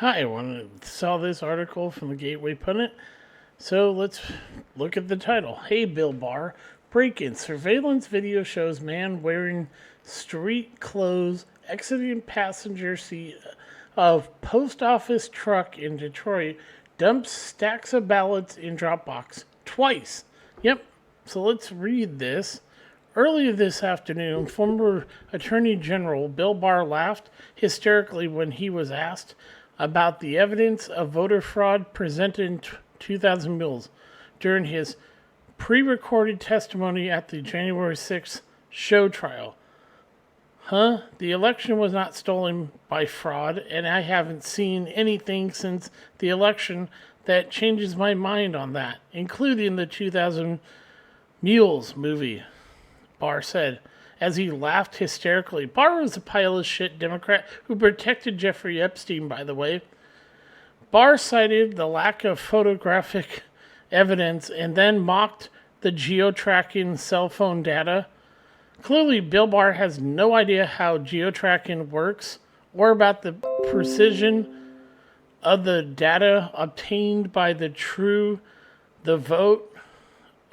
Hi, I saw this article from the Gateway Pundit, so let's look at the title. Hey, Bill Barr. Break-in. Surveillance video shows man wearing street clothes exiting passenger seat of post office truck in Detroit, dumps stacks of ballots in Dropbox. Twice. Yep. So let's read this. Earlier this afternoon, former Attorney General Bill Barr laughed hysterically when he was asked about the evidence of voter fraud presented in 2000 Mills during his pre-recorded testimony at the January 6th show trial. The election was not stolen by fraud, and I haven't seen anything since the election that changes my mind on that, including the 2000 Mules movie, Barr said, as he laughed hysterically. Barr was a pile of shit Democrat who protected Jeffrey Epstein, by the way. Barr cited the lack of photographic evidence and then mocked the geo-tracking cell phone data. Clearly, Bill Barr has no idea how geo-tracking works or about the precision of the data obtained by the Vote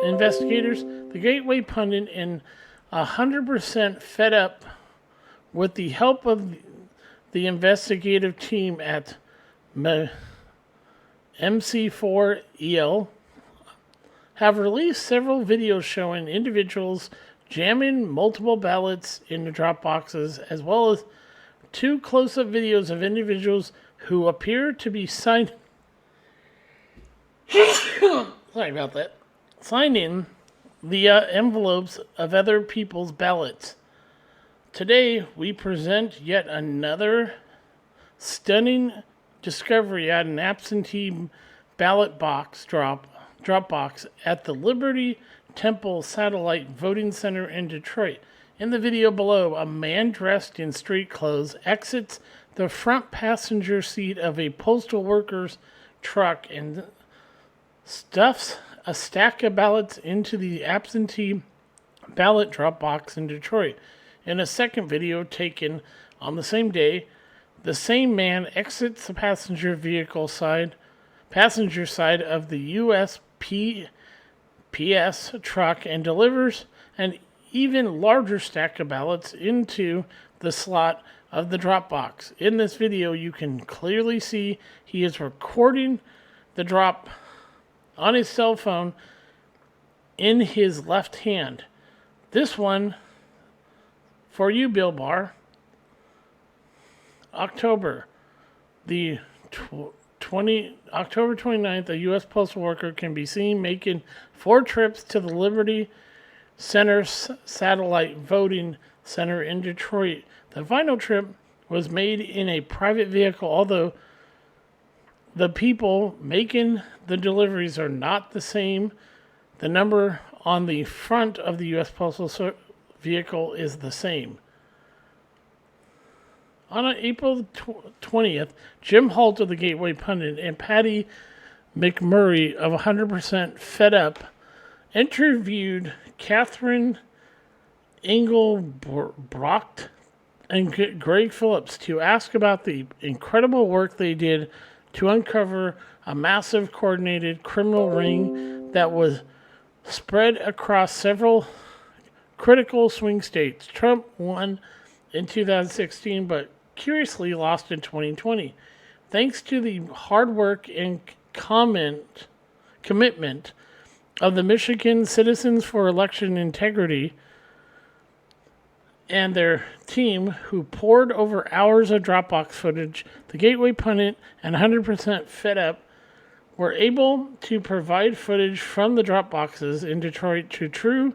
investigators. The Gateway Pundit and 100% fed up with the help of the investigative team at MC4EL have released several videos showing individuals jamming multiple ballots into drop boxes, as well as two close-up videos of individuals who appear to be signing the envelopes of other people's ballots. Today, we present yet another stunning discovery at an absentee ballot box drop box at the Liberty Temple Satellite Voting Center in Detroit. In the video below, a man dressed in street clothes exits the front passenger seat of a postal worker's truck and stuffs a stack of ballots into the absentee ballot drop box in Detroit. In a second video taken on the same day, the same man exits the passenger side of the USPS truck and delivers an even larger stack of ballots into the slot of the drop box. In this video, you can clearly see he is recording the drop on his cell phone in his left hand. This one for you, Bill Barr. October 29th, a U.S. postal worker can be seen making 4 trips to the Liberty Center Satellite Voting Center in Detroit. The final trip was made in a private vehicle, although the people making the deliveries are not the same. The number on the front of the U.S. Postal vehicle is the same. On April 20th, Jim Holt of the Gateway Pundit and Patty McMurray of 100% Fed Up interviewed Catherine Engelbrocht and Greg Phillips to ask about the incredible work they did to uncover a massive coordinated criminal ring that was spread across several critical swing states. Trump won in 2016, but curiously lost in 2020. Thanks to the hard work and commitment of the Michigan Citizens for Election Integrity and their team, who poured over hours of Dropbox footage, the Gateway Pundit and 100% Fed Up were able to provide footage from the Dropboxes in Detroit to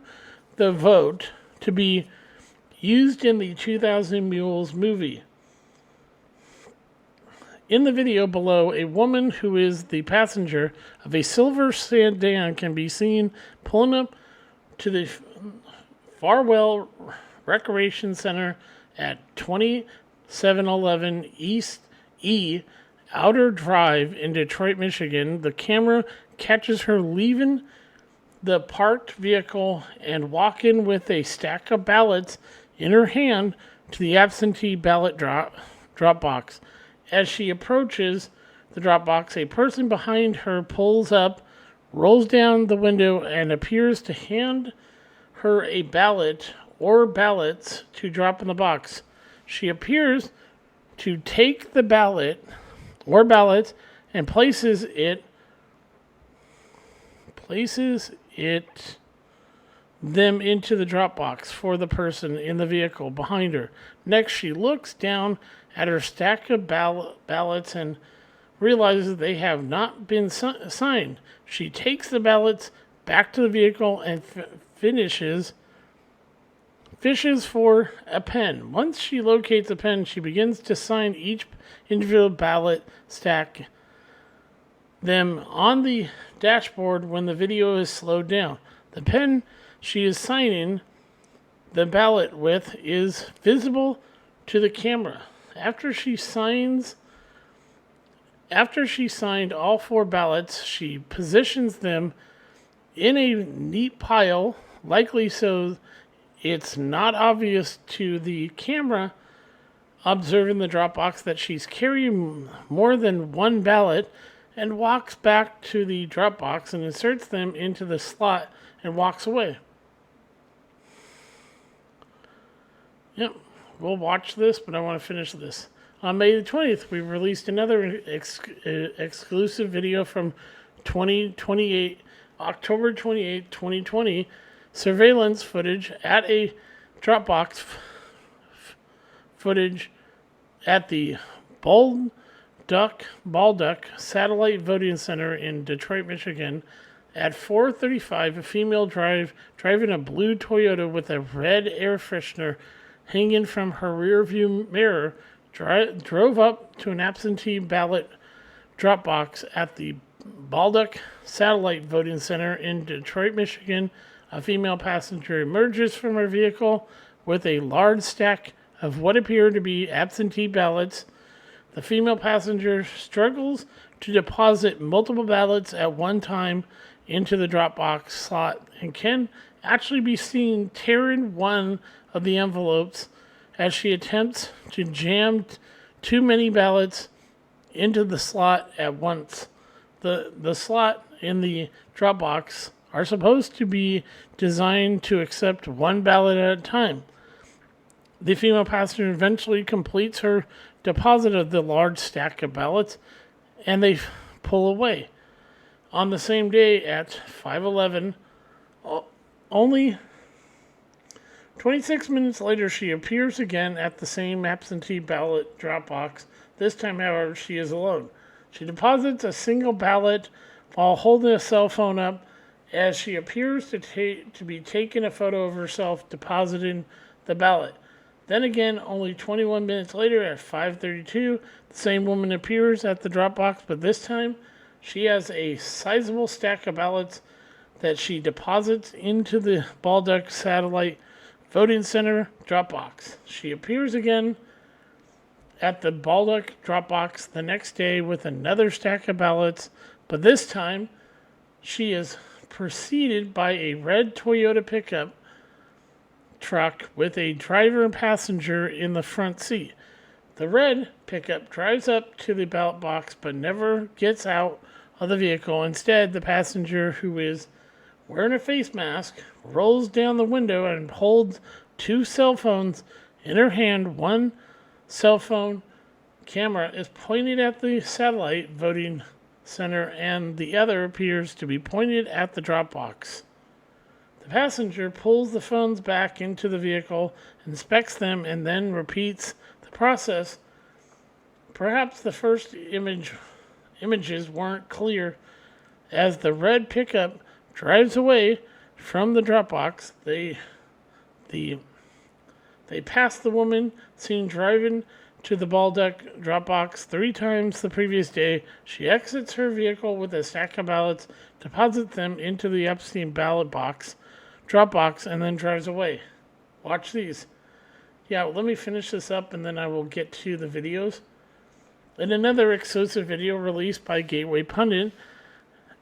the vote to be used in the 2000 Mules movie. In the video below, a woman who is the passenger of a silver sedan can be seen pulling up to the Farwell Recreation Center at 2711 East E Outer Drive in Detroit, Michigan. The camera catches her leaving the parked vehicle and walking with a stack of ballots in her hand to the absentee ballot drop box. As she approaches the drop box, a person behind her pulls up, rolls down the window, and appears to hand her a ballot or ballots to drop in the box. She appears to take the ballot or ballots and places them into the drop box for the person in the vehicle behind her. Next, she looks down at her stack of ballots and realizes they have not been signed. She takes the ballots back to the vehicle and fishes for a pen. Once she locates a pen, she begins to sign each individual ballot, stack them on the dashboard when the video is slowed down. The pen she is signing the ballot with is visible to the camera. After she signed all 4 ballots, she positions them in a neat pile, likely so it's not obvious to the camera observing the drop box that she's carrying more than one ballot, and walks back to the drop box and inserts them into the slot and walks away. Yep, we'll watch this, but I want to finish this. On May the 20th, we released another exclusive video from October 28, 2020, surveillance footage at a Dropbox footage at the Baldock Satellite Voting Center in Detroit, Michigan. At 4:35, a female driving a blue Toyota with a red air freshener hanging from her rearview mirror drove up to an absentee ballot drop box at the Baldock Satellite Voting Center in Detroit, Michigan. A female passenger emerges from her vehicle with a large stack of what appear to be absentee ballots. The female passenger struggles to deposit multiple ballots at one time into the Dropbox slot and can actually be seen tearing one of the envelopes as she attempts to jam too many ballots into the slot at once. The slot in the Dropbox are supposed to be designed to accept one ballot at a time. The female passenger eventually completes her deposit of the large stack of ballots, and they pull away. On the same day at 5:11, only 26 minutes later, she appears again at the same absentee ballot drop box. This time, however, she is alone. She deposits a single ballot while holding a cell phone up as she appears to be taking a photo of herself depositing the ballot. Then again, only 21 minutes later at 5:32, the same woman appears at the drop box, but this time she has a sizable stack of ballots that she deposits into the Baldock Satellite Voting Center drop box. She appears again at the Baldock drop box the next day with another stack of ballots, but this time she is preceded by a red Toyota pickup truck with a driver and passenger in the front seat. The red pickup drives up to the ballot box but never gets out of the vehicle. Instead, the passenger, who is wearing a face mask, rolls down the window and holds 2 cell phones in her hand. One cell phone camera is pointed at the satellite voting center and the other appears to be pointed at the drop box. The passenger pulls the phones back into the vehicle, inspects them, and then repeats the process. Perhaps the first images weren't clear. As the red pickup drives away from the drop box, they pass the woman seen driving to the Baldock drop box 3 times the previous day. She exits her vehicle with a stack of ballots, deposits them into the Epstein ballot box, drop box, and then drives away. Watch these. Yeah, let me finish this up and then I will get to the videos. In another exclusive video released by Gateway Pundit,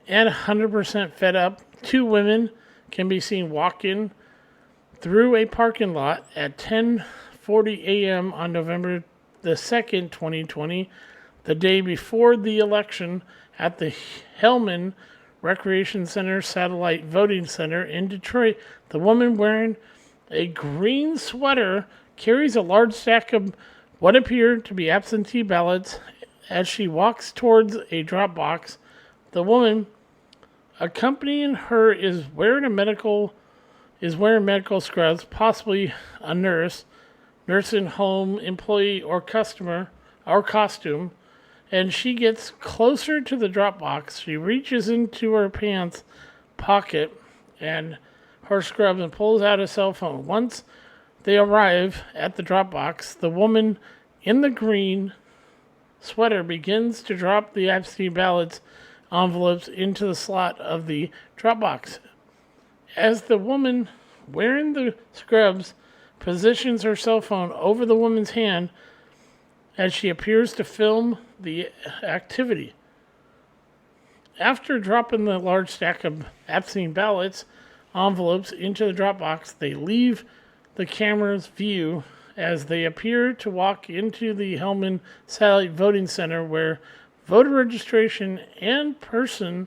and 100% fed up, 2 women can be seen walking through a parking lot at 10:40 a.m. on November the 2nd, 2020. the day before the election at the Hellman Recreation Center Satellite Voting Center in Detroit. The woman wearing a green sweater carries a large stack of what appear to be absentee ballots as she walks towards a drop box. The woman accompanying her is wearing medical scrubs, possibly a nurse, nursing home employee or customer or costume, and she gets closer to the drop box. She reaches into her pants pocket and her scrubs and pulls out a cell phone. Once they arrive at the drop box, the woman in the green sweater begins to drop the absentee ballots envelopes into the slot of the drop box. As the woman wearing the scrubs positions her cell phone over the woman's hand as she appears to film the activity. After dropping the large stack of absentee ballots envelopes into the drop box, they leave the camera's view as they appear to walk into the Hellman Satellite Voting Center, where voter registration and person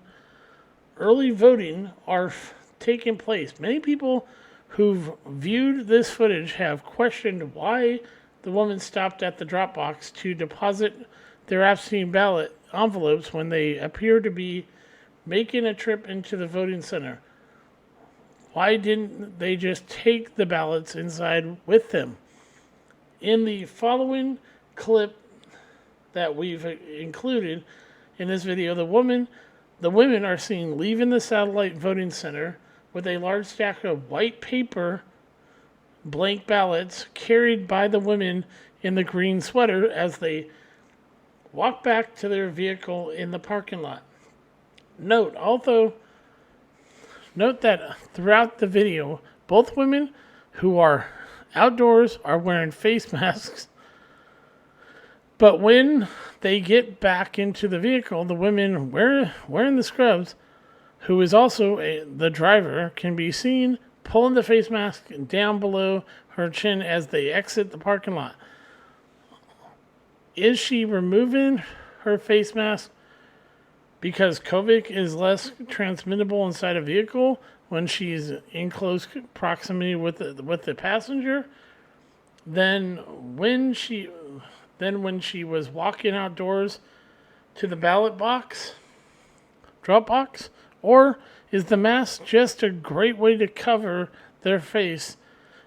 early voting are taking place. Many people who've viewed this footage have questioned why the woman stopped at the drop box to deposit their absentee ballot envelopes when they appear to be making a trip into the voting center. Why didn't they just take the ballots inside with them? In the following clip that we've included in this video, the women are seen leaving the satellite voting center with a large stack of white paper blank ballots carried by the women in the green sweater as they walk back to their vehicle in the parking lot. Note that throughout the video, both women who are outdoors are wearing face masks, but when they get back into the vehicle, the women wearing the scrubs, who is also the driver, can be seen pulling the face mask down below her chin as they exit the parking lot. Is she removing her face mask because COVID is less transmittable inside a vehicle when she's in close proximity with the passenger than when she was walking outdoors to the ballot box, drop box? Or is the mask just a great way to cover their face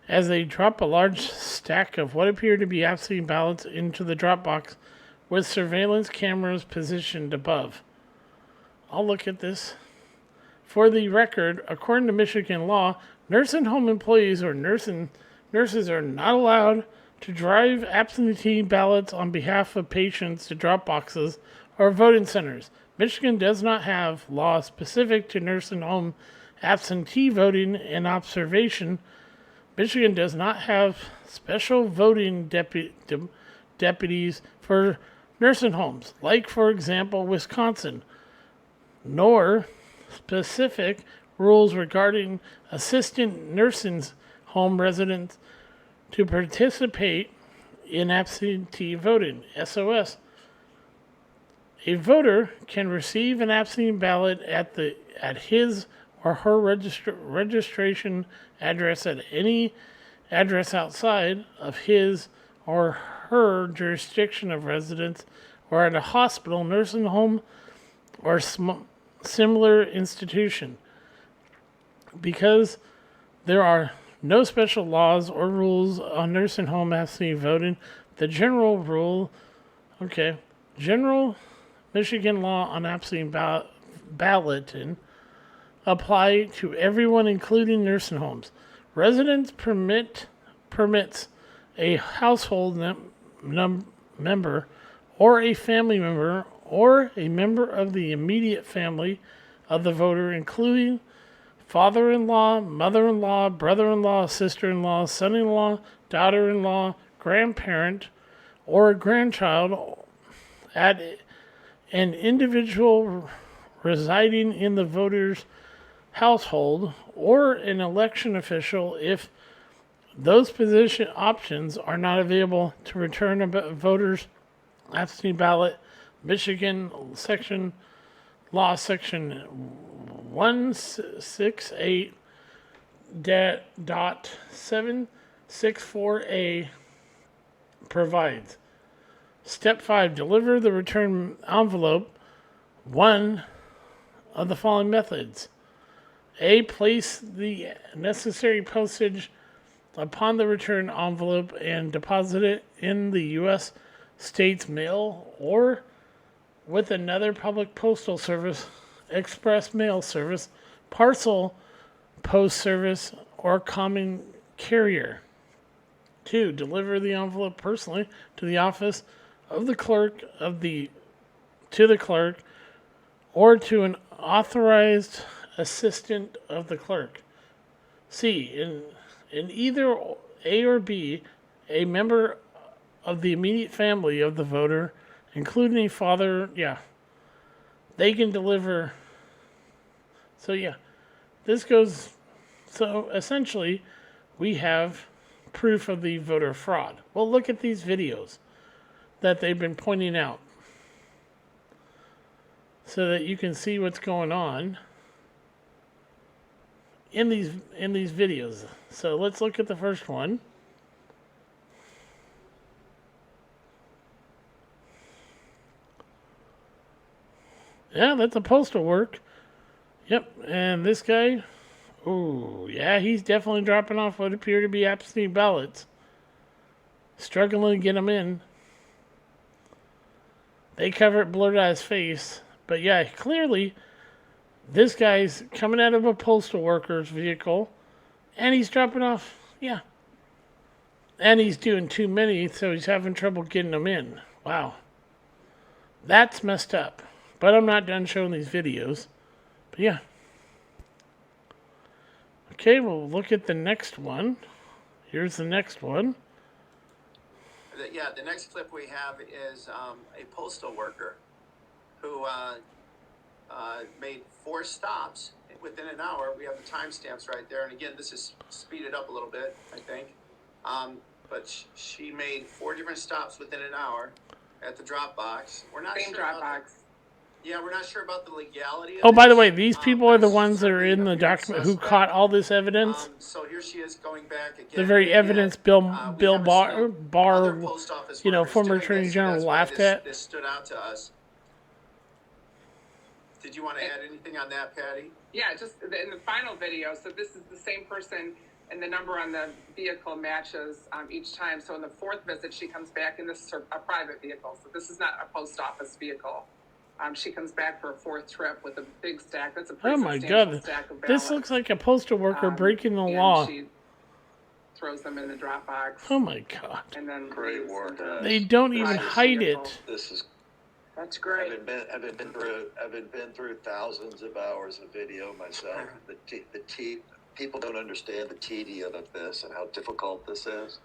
as they drop a large stack of what appear to be absentee ballots into the drop box with surveillance cameras positioned above? I'll look at this. For the record, according to Michigan law, nursing home employees or nurses are not allowed to drive absentee ballots on behalf of patients to drop boxes or voting centers. Michigan does not have laws specific to nursing home absentee voting and observation. Michigan does not have special voting deputies for nursing homes, like, for example, Wisconsin, nor specific rules regarding assistant nursing home residents to participate in absentee voting, SOS. A voter can receive an absentee ballot at his or her registration address at any address outside of his or her jurisdiction of residence, or at a hospital, nursing home, or similar institution. Because there are no special laws or rules on nursing home absentee voting, the general Michigan law on absentee balloting apply to everyone, including nursing homes. Residence permits a household member or a family member or a member of the immediate family of the voter, including father-in-law, mother-in-law, brother-in-law, sister-in-law, son-in-law, daughter-in-law, grandparent, or a grandchild, at an individual residing in the voter's household, or an election official if those position options are not available to return a voter's absentee ballot Michigan Law Section 168.764A provides. Step 5. Deliver the return envelope. One of the following methods. A. Place the necessary postage upon the return envelope and deposit it in the U.S. State's mail or with another public postal service, express mail service, parcel post service, or common carrier. 2. Deliver the envelope personally to the office of the clerk to the clerk or to an authorized assistant of the clerk. C. In either A or B, a member of the immediate family of the voter, including a father, they can deliver. So essentially we have proof of the voter fraud. Well, look at these videos that they've been pointing out so that you can see what's going on in these videos. So let's look at the first one. Yeah, that's a postal work. Yep, and this guy, he's definitely dropping off what appear to be absentee ballots. Struggling to get them in. They cover it, blurred out his face. But yeah, clearly, this guy's coming out of a postal worker's vehicle, and he's dropping off, and he's doing too many, so he's having trouble getting them in. Wow. That's messed up. But I'm not done showing these videos. But yeah. Okay, we'll look at the next one. Here's the next one. The next clip we have is a postal worker who made 4 stops within an hour. We have the timestamps right there. And again, this is speeded up a little bit, I think. But she made 4 different stops within an hour at the drop box. We're not Same sure drop box. We're not sure about the legality of Oh, by the way, these people are the ones that are in the document who caught all this evidence. So here she is going back again. The very evidence Bill Barr, former Attorney General, laughed at. This stood out to us. Did you want to add anything on that, Patty? Yeah, just in the final video. So this is the same person, and the number on the vehicle matches each time. So in the 4th visit, she comes back, and this is a private vehicle. So this is not a post office vehicle. She comes back for a 4th trip with a big stack. That's a pretty substantial stack of ballots. This looks like a postal worker breaking the law. She throws them in the drop box. Oh my God! And then great work. They don't even hide it. That's great. I've been through thousands of hours of video myself. People don't understand the tedium of this and how difficult this is.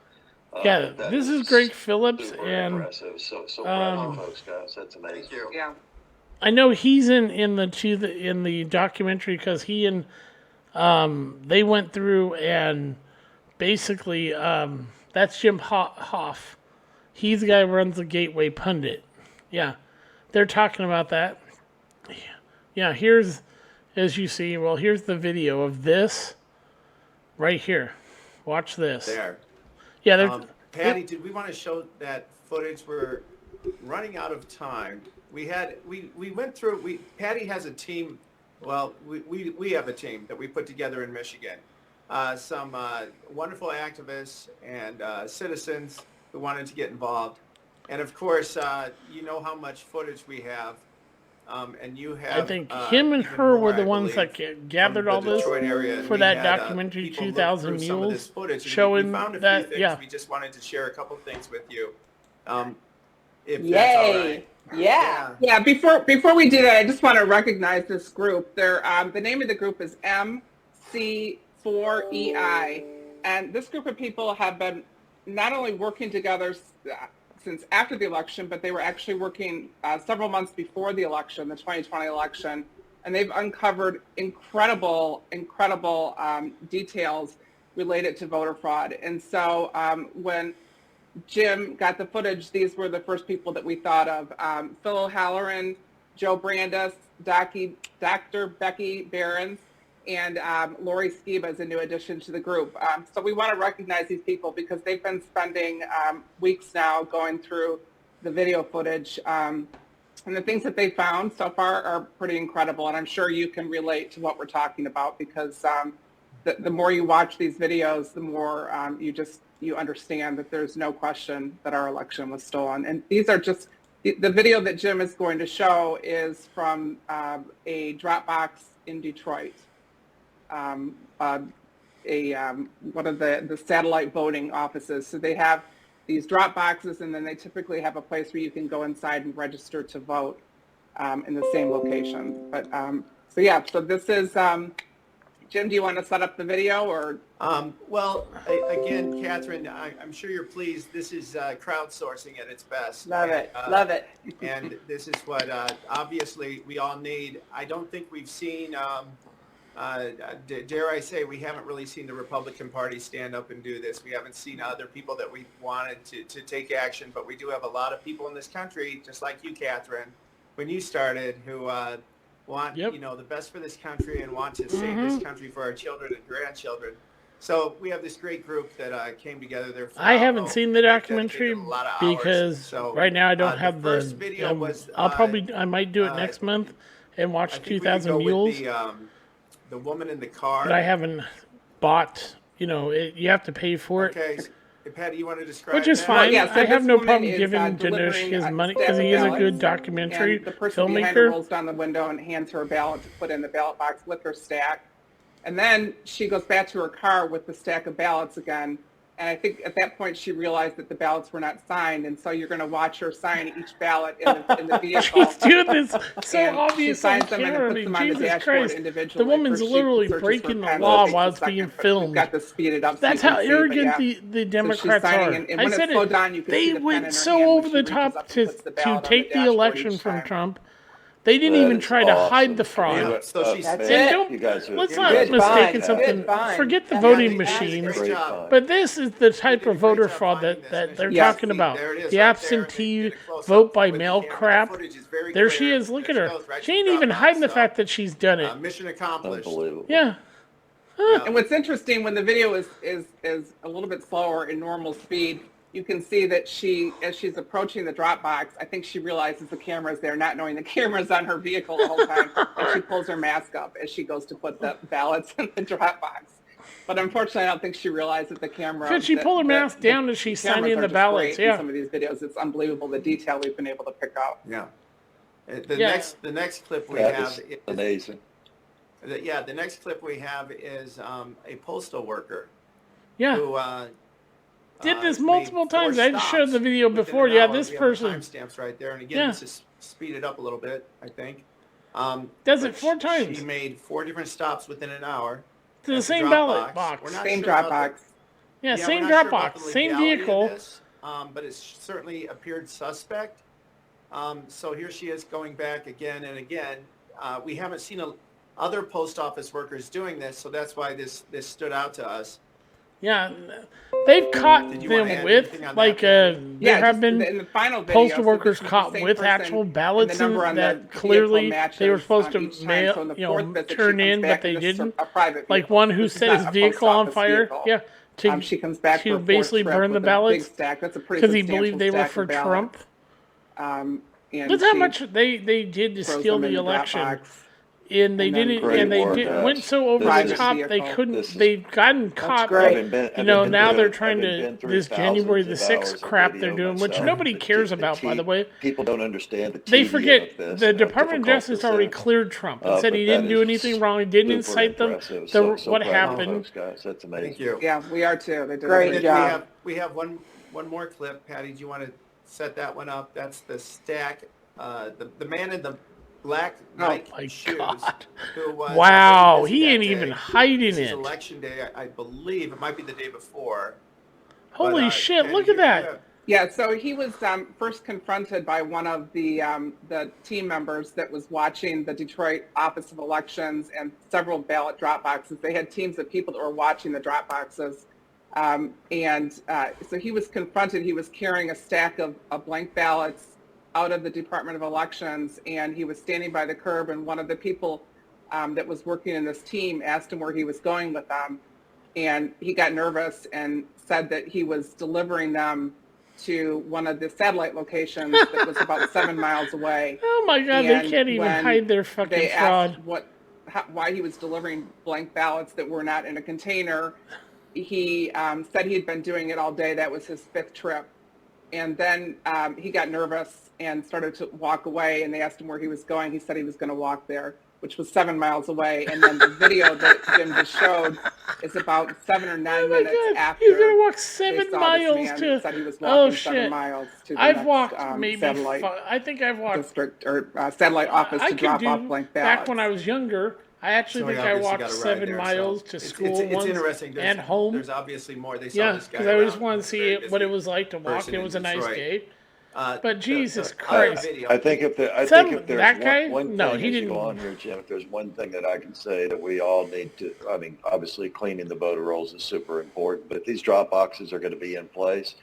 This is Greg Phillips, and impressive. So proud of you folks, guys. That's amazing. Thank you. Yeah. I know he's in the documentary because he and they went through and basically that's Jim Hoff. He's the guy who runs the Gateway Pundit. Yeah, they're talking about that. Yeah, here's, as you see, here's the video of this right here. Watch this. There. Yeah, Patty, did we want to show that footage? We're running out of time. We went through. Patty has a team. Well, we have a team that we put together in Michigan. Some wonderful activists and citizens who wanted to get involved, and of course, you know how much footage we have. And you have. I think him and her were the ones that gathered all this for that documentary, 2,000 Mules, showing that. Yeah. We just wanted to share a couple things with you. If Yay! That's all right. Yeah. Before we do that, I just want to recognize this group. They're the name of the group is MC4EI, and this group of people have been not only working together since after the election, but they were actually working several months before the election, the 2020 election, and they've uncovered incredible details related to voter fraud. And so when Jim got the footage, these were the first people that we thought of. Phil O'Halloran, Joe Brandis, Dr. Becky Behrens, and Lori Skiba is a new addition to the group. So we want to recognize these people because they've been spending weeks now going through the video footage. And the things that they found so far are pretty incredible. And I'm sure you can relate to what we're talking about because the more you watch these videos, the more you understand that there's no question that our election was stolen. And these are just, the video that Jim is going to show is from a Dropbox in Detroit. One of the satellite voting offices. So they have these drop boxes, and then they typically have a place where you can go inside and register to vote in the same location. But so this is, Jim, do you want to set up the video or? Well, again, Catherine, I'm sure you're pleased. This is crowdsourcing at its best. Love it. Love it. And this is what obviously we all need. I don't think we've seen, dare I say, we haven't really seen the Republican Party stand up and do this. We haven't seen other people that we wanted to take action, but we do have a lot of people in this country, just like you, Catherine, when you started, who want the best for this country and want to save this country for our children and grandchildren. So we have this great group that came together. They're I haven't seen the documentary because so, right now I don't have the. First video was, I might do it next month and watch 2,000 Mules. The woman in the car. But I haven't bought. You have to pay for it. Okay, Patty, you want to describe? Which is that? fine. Well, I have no problem is, giving Dinesh his money because he is a good documentary and the person behind her filmmaker. rolls down the window and hands her a ballot to put in the ballot box with her stack. And then she goes back to her car with the stack of ballots again. And I think at that point she realized that the ballots were not signed. And so you're going to watch her sign each ballot in the vehicle. She's doing this so And obvious she on signs them and camera. I puts mean, them on the Jesus dashboard Christ. individually. The woman's First she literally searches breaking for the pen, law takes while a it's being second, but filmed. We've got to speed it up. That's so you how can see, arrogant but yeah. the Democrats signing, are. and I when said it slowed down, you could see they the pen in went her so hand when over she the reaches top up to and puts the ballot on take the dashboard election each from time. Trump. They didn't That even is try to hide awesome. the fraud. Yeah, so she's That's And it. don't, You guys are let's you not guys are mistake Good something. find. Forget the Yeah, voting they did a machines. great job. But this is the type did a of voter great job fraud finding that this. they're Yes. talking about. There it is The right there. absentee Get a close-up vote by with the mail camera. The crap. footage is very There she clear. is. Look at There her. she goes, right She to ain't the even Dropbox, hiding the so, fact that she's done it. mission accomplished. unbelievable. Yeah. And what's interesting when the video is a little bit slower in normal speed, you can see that as she's approaching the drop box, I think she realizes the camera's there, not knowing the camera's on her vehicle the whole time, and she pulls her mask up as she goes to put the ballots in the drop box. But unfortunately, I don't think she realized that the camera. Could she pull her mask down as she's signing the ballots? In Yeah. some of these videos, it's unbelievable the detail we've been able to pick out. Yeah. The Yeah. next clip we That have is amazing. the next clip we have is a postal worker Yeah. who Did this made multiple 4 times. I just showed stops the video within before. an Yeah, hour. this We have person timestamps right there, and again, Yeah. this is speeded up a little bit, I think. Does but it 4 times. She made 4 different stops within an hour. To the at same drop ballot box. We're not Same sure drop about the- box. Yeah, we're same not drop sure about box, the same legality of vehicle. this, but it's certainly appeared suspect. So here she is going back again and again. We haven't seen other post office workers doing this, so that's why this stood out to us. Yeah, they've caught Did you wanna them add with, anything on like, that, there have just been in the final video, postal so workers this is the caught same with person, actual and ballots the number in on the that vehicle clearly matches, they were supposed each to time. mail, So in the fourth visit, she turn comes in, back, but they and this is didn't. a private Like vehicle. one who This is set not his a vehicle post on office fire. vehicle. Yeah, She comes back to for a fourth basically trip burn the with a ballots big stack. That's a pretty because he substantial believed they were stack for of ballots. Trump. And That's how she much they did to throws steal them in the drop election. box. And they And then didn't, Great and they work, did, guys. went so over Private the top they vehicle. couldn't. This is- They've gotten caught. great. You know, now they're trying having to been through this January the thousands of 6th hours of crap video they're doing, which myself. nobody cares about, by the way. People don't understand the They tedium forget of this the and how Department of difficult Justice this already is. cleared Trump and said But he that didn't do is anything wrong. He didn't super incite them. impressive. The, So what proud of you happened? folks, guys. That's amazing. Thank you. Yeah, we are too. They did Great And then job. we have one more clip. Patty, do you want to set that one up? That's the stack. The man in the black Nike my shoes. God. Who was Wow, very busy he that ain't day. even hiding This is it. election day, I believe. It might be the day before. Holy But, shit! and Look at you- that. Yeah, so he was first confronted by one of the team members that was watching the Detroit Office of Elections and several ballot drop boxes. They had teams of people that were watching the drop boxes. So he was confronted. He was carrying a stack of blank ballots out of the Department of Elections, and he was standing by the curb, and one of the people that was working in this team asked him where he was going with them, and he got nervous and said that he was delivering them to one of the satellite locations that was about 7 miles away. Oh my God, they can't even hide their fucking they fraud. Asked why he was delivering blank ballots that were not in a container. He said he had been doing it all day. That was his 5th trip. And then he got nervous and started to walk away, and they asked him where he was going. He said he was going to walk there, which was 7 miles away. And then the video that Jim just showed is about 7 or 9 minutes after. He's going to walk 7 they saw miles this man to. said he was walking shit. 7 miles to the I've next, walked maybe. satellite I think I've walked. district or satellite office to drop off blank ballots. Back when I was younger, I actually think I walked 7 miles to school it's once interesting. and home. There's obviously more. They saw Yeah, this guy because I just around. wanted to see what it was like to walk. It was a nice day. But Jesus Christ. I think if there's that guy? one No, thing he as you didn't. go on here, Jim, if there's one thing that I can say that we all need to, I mean, obviously cleaning the voter rolls is super important, but if these drop boxes are going to be in place,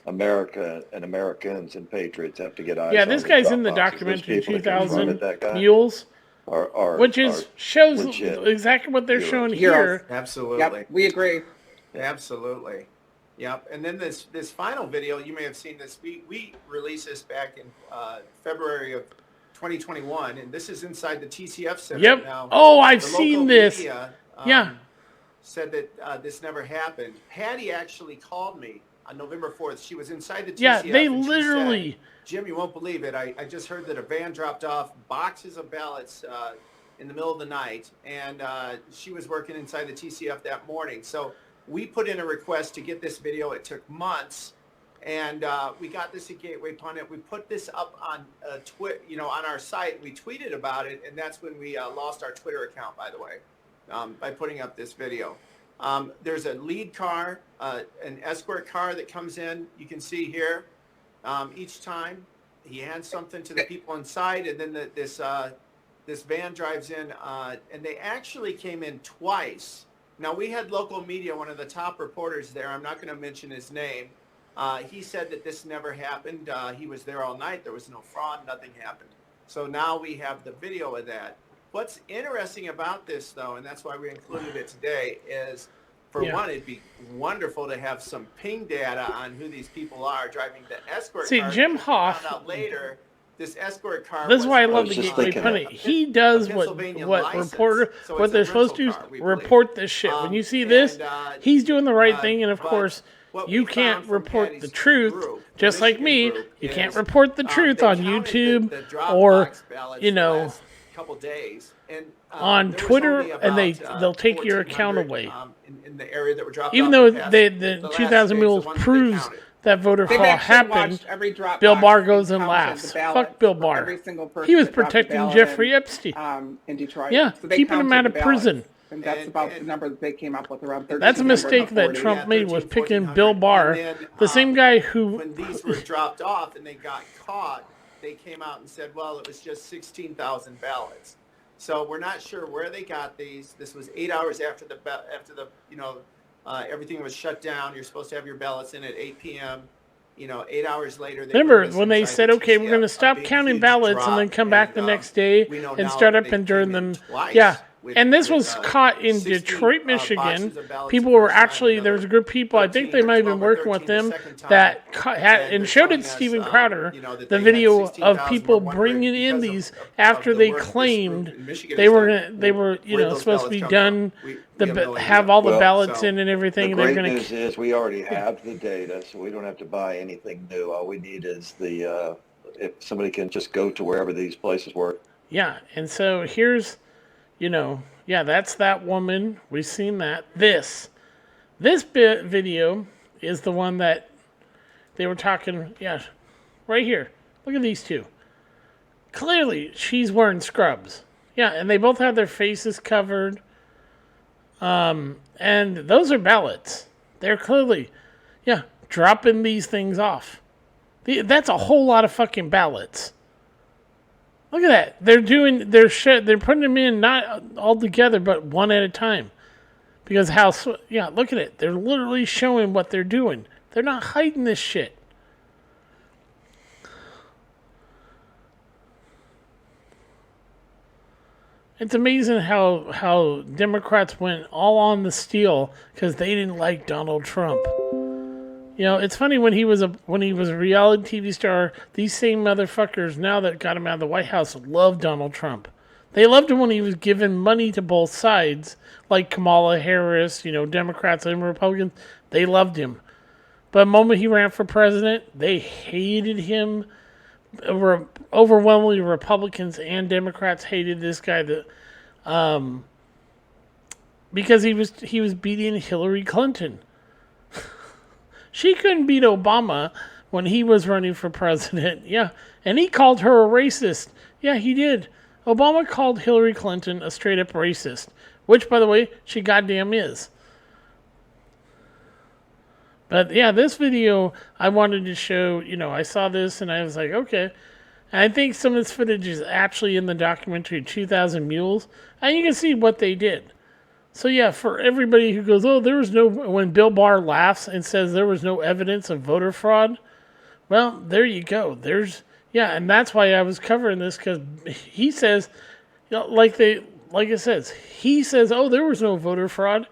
America and Americans and patriots have to get eyes on Yeah, this these guy's drop in the boxes. Those documentary people that confronted 2000 that guy Mules, are which shows legit exactly what they're heroes. showing Heroes. here. Absolutely. Yep, we agree. Absolutely. Yep. And then this final video, you may have seen this. We released this back in February of 2021, and this is inside the TCF Center. Yep. Now, Oh, I've the seen local this. media, Yeah. said that this never happened. Patty actually called me on November 4th. She was inside the TCF. Yeah, they and she literally. said, Jim, you won't believe it. I just heard that a van dropped off boxes of ballots in the middle of the night, and she was working inside the TCF that morning. So we put in a request to get this video. It took months, and we got this at Gateway Pundit. We put this up on on our site. We tweeted about it, and that's when we lost our Twitter account, by the way, by putting up this video. There's a lead car, an escort car that comes in. You can see here. Each time he hands something to the people inside, and then this van drives in, and they actually came in twice. Now, we had local media, one of the top reporters there, I'm not going to mention his name. He said that this never happened. He was there all night. There was no fraud. Nothing happened. So now we have the video of that. What's interesting about this, though, and that's why we included it today, is for one, it'd be wonderful to have some ping data on who these people are driving the escort car. Jim Hoff. Found out later, this escort car. This is why I love was the just Gateway thinking Pundit. He does what they're supposed to do, report this shit. When you see this, he's doing the right thing, and of course, you can't report the truth, just like me. You can't report the truth on YouTube or, couple days and on Twitter, and they'll take your account away. In the area that were dropped even off though the 2000 Mules proves that voter fraud happened, Bill Barr goes and laughs. Fuck Bill Barr. Every single person He was that dropped a protecting ballot Jeffrey Epstein. in Detroit. Yeah, So they keeping him counted out of the ballots. prison. And that's about the number that they came up with, around 13. That's a mistake that Trump made, was picking Bill Barr, the same guy who... When these were dropped off and they got caught, they came out and said, well, it was just 16,000 ballots. So we're not sure where they got these. This was 8 hours after the everything was shut down. You're supposed to have your ballots in at 8 p.m. 8 hours later. Remember when they said, okay, we're going to stop counting ballots and then come back the next day and start up and during them. Yeah. And this was caught in Detroit, Michigan. People were actually, there was a group of people, I think they might have been working with them, that had, and showed it to Steven Crowder, the video of people bringing in these after they claimed they were supposed to be done, have all the ballots in and everything. The and great news is we already have the data, so we don't have to buy anything new. All we need is if somebody can just go to wherever these places work. Yeah, and so here's... that's that woman. We've seen that. This video is the one that they were talking. Yeah, right here. Look at these two. Clearly, she's wearing scrubs. Yeah, and they both have their faces covered. And those are ballots. They're clearly, dropping these things off. That's a whole lot of fucking ballots. Look at that. They're putting them in not all together, but one at a time. Because yeah, look at it. They're literally showing what they're doing. They're not hiding this shit. It's amazing how Democrats went all on the steal because they didn't like Donald Trump. You know, it's funny when he was a reality TV star, these same motherfuckers now that got him out of the White House love Donald Trump. They loved him when he was giving money to both sides, like Kamala Harris, you know, Democrats and Republicans. They loved him. But the moment he ran for president, they hated him. Overwhelmingly, Republicans and Democrats hated this guy because he was beating Hillary Clinton. She couldn't beat Obama when he was running for president. Yeah, and he called her a racist. Yeah, he did. Obama called Hillary Clinton a straight-up racist, which, by the way, she goddamn is. But yeah, this video I wanted to show, you know, I saw this and I was like, okay. And I think some of this footage is actually in the documentary 2000 Mules, and you can see what they did. So yeah, for everybody who goes, oh, there was no, when Bill Barr laughs and says there was no evidence of voter fraud, well, there you go. Yeah, and that's why I was covering this, because he says, you know, like it says, he says, oh, there was no voter fraud.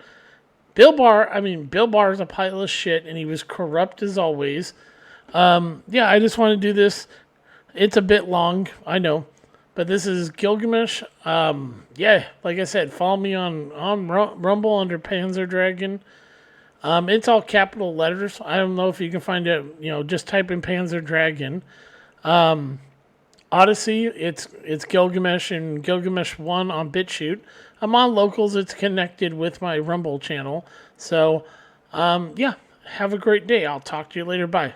Bill Barr's a pile of shit, and he was corrupt as always. Yeah, I just want to do this. It's a bit long, I know, but this is Gilgamesh. Yeah, like I said, follow me on Rumble under Panzer Dragon. It's all capital letters. I don't know if you can find it. You know, just type in Panzer Dragon. Odyssey, it's Gilgamesh and Gilgamesh 1 on BitChute. I'm on Locals. It's connected with my Rumble channel. So, yeah, have a great day. I'll talk to you later. Bye.